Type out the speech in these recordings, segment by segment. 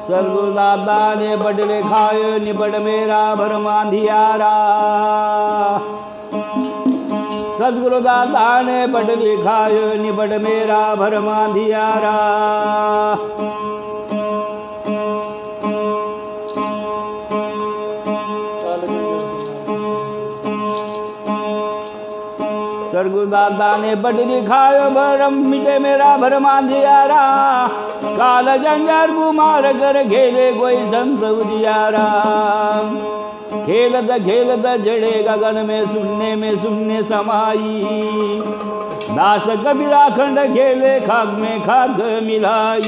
सदगुरु दादा ने बड़ लिखायो निबड़ मेरा भरम अंधियारा। सदगुरु दादा ने बड़ लिखायो निबड़ मेरा भरम अंधियारा। सदगुरु दादा ने बड़ लिखायो भरम मिटे मेरा भरम अंधियारा। काल जंजर कुमार कर खेले कोई संत उजियारा। खेलत जड़े गगन में सुनने समाई। दास कबीरा खंड खेले खाक में खाक मिलाई।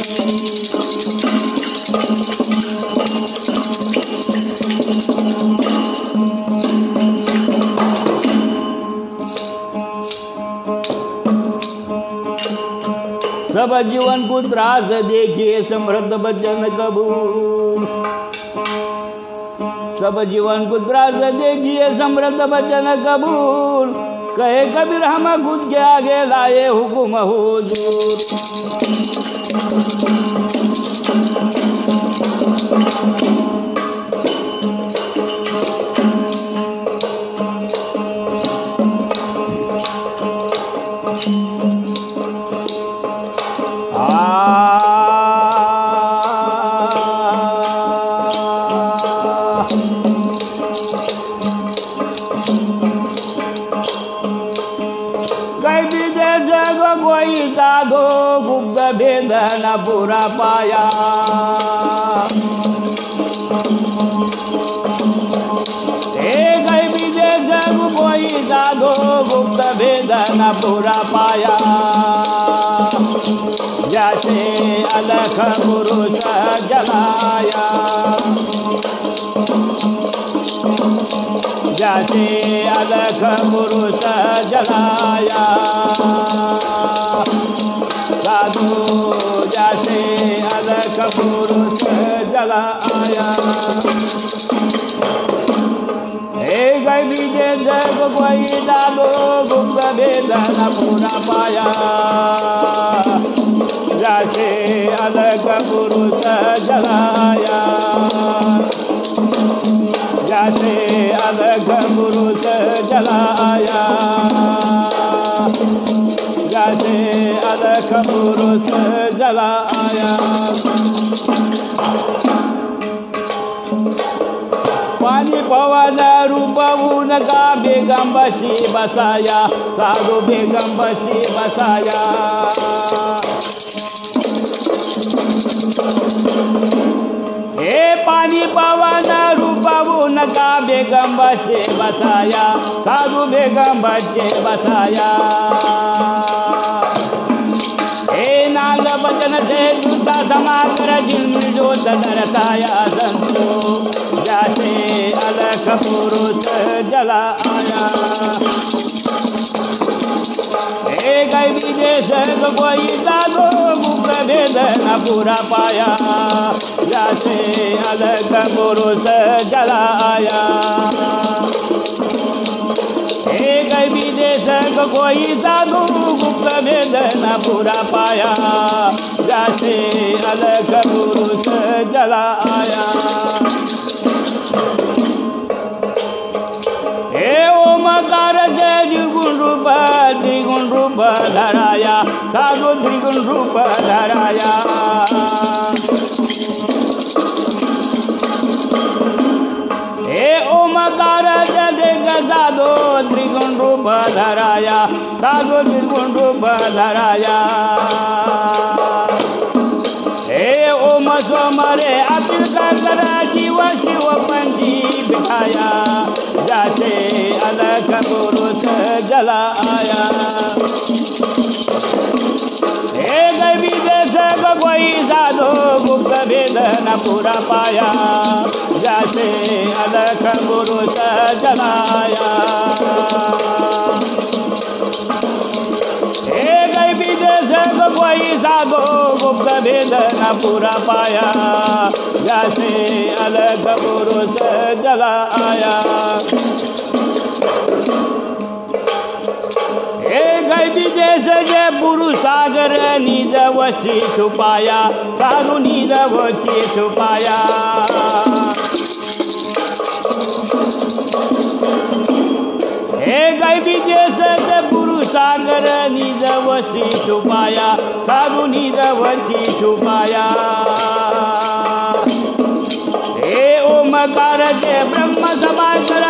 सब जीवन को त्रास देखिए समृद्ध बचन कबूल। सब जीवन को त्रास देखिए समृद्ध बचन कबूल। कहे कबीर हम खुद के आगे लाए हुकुम हुजूर। कोई साधो गुप्त भेद न पूरा पाया। एक विदेश कोई साधो गुप्त भेद न पूरा पाया। जैसे अलख पुरुष जलाया। जैसे अलख पुरुष जलाया। साधु जैसे अलख पुरुष जलाया। एक बीजे जग कोई डालो गुप्त भेद न पूरा पाया। जैसे अलख पुरुष जलाया। जैसे अलख पुरुष जलाया। जैसे अलख पुरुष जलाया। पानी पवन रूप उनका बेगम बस्ती बसाया। साधु बेगम बस्ती बसाया। हे पानी पवन रूप उनका बेगम बस्ती बसाया। साधु बेगम बस्ती बसाया। हे नाल बचन से दूता समाकर जिन जो दरसाया संतो। जैसे अलख पुरुष जलाया। एक विदेश कोई साधो गुप्त भेद न पूरा पाया। जैसे अलख पुरुष जलाया। एक विदेश कोई साधु गुप्त भेद न पूरा पाया। जैसे अलख पुरुष जलाया। हे ओमकार से द्विगुण रूप धराया। साधु द्विगुण रूप धराया। हे ओमकार से साधु द्विगुण रूप धराया। साधु द्विगुण रूप धराया। हे ओम सोमरे अपिल कर जीव शिव पंथी बिठाया। जैसे अलख पुरुष जलाया। एक विदेश कोई साधो गुप्त भेद न पूरा पाया। जैसे अलख पुरुष जलाया। एक विदेश कोई साधो गुप्त भेद न पूरा पाया। जैसे अलख पुरुष जलाया। एक गई जैसे पुरुष सागर निज वशी छुपाया साधु निज वशी छुपाया हे गई जैसे पुरुष सागर निज वशी छुपाया साधु निज वशी छुपाया हे ओमकार जय ब्रह्म समाकर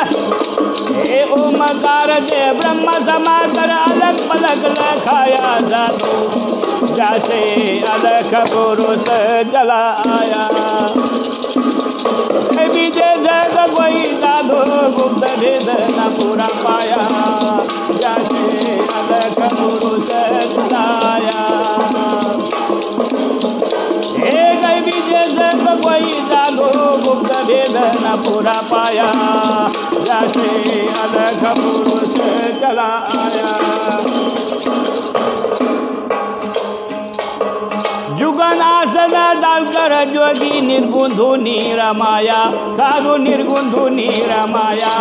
हे ओमकार जय ब्रह्म समाकर अलग पलक लखाया जादू जैसे अलग पुरुष जला आया विजय जग कोई साधु गुप्त भेद न पूरा पाया जैसे अलग पुरुष जलाया हे विजय जग कोई साधु गुप्त भेद न पूरा पाया जैसे अलग पुरुष चला आया जुगन आसन डालकर जोगी निर्गुण धुनी रमाया साधु निर्गुण धुनी रमाया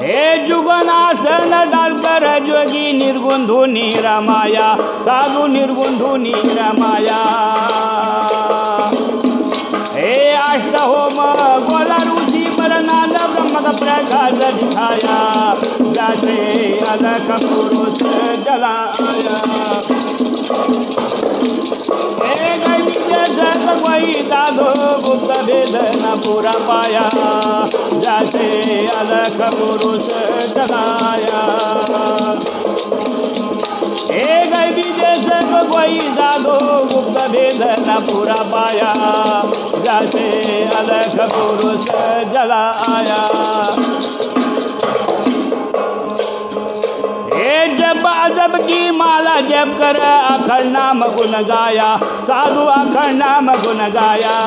हे जुगन आसन डालकर जोगी निर्गुण धुनी रमाया साधु निर्गुण धुनी रमाया हे अष्टहोम गोला ऋषि परनाद ब्रह्म का प्रकाश दिखाया जैसे अलग पुरुष जला आया हे गई जैसे कोई साधु गुप्त भेद न पूरा पाया जैसे अलग पुरुष जलाया हे गई जैसे कोई साधु गुप्त भेद न पूरा पाया जैसे अलग पुरुष जला आया हे जब अजब की माला जप कर अखंड नाम गुण गाया साधु अखंड नाम गुण गाया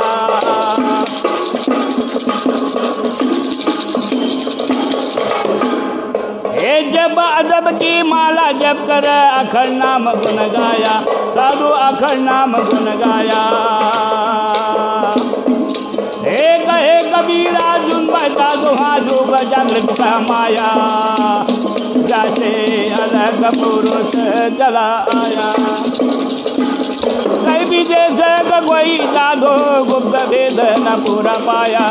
हे जब अजब की माला जप कर अखंड नाम गुण गाया साधु अखंड नाम गुण गाया हे कहे कबीरा जुन बचा दुहा जोग जागृत का माया जैसे अलग पुरुष चला आया कहीं भी जैसे कोई साधु गुप्त भेद न पूरा पाया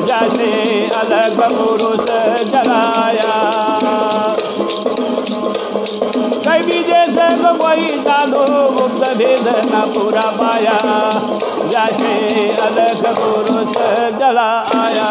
जैसे अलग पुरुष जलाया कहीं भी जैसे कोई साधु गुप्त भेद न पूरा पाया जैसे अलग पुरुष जला आया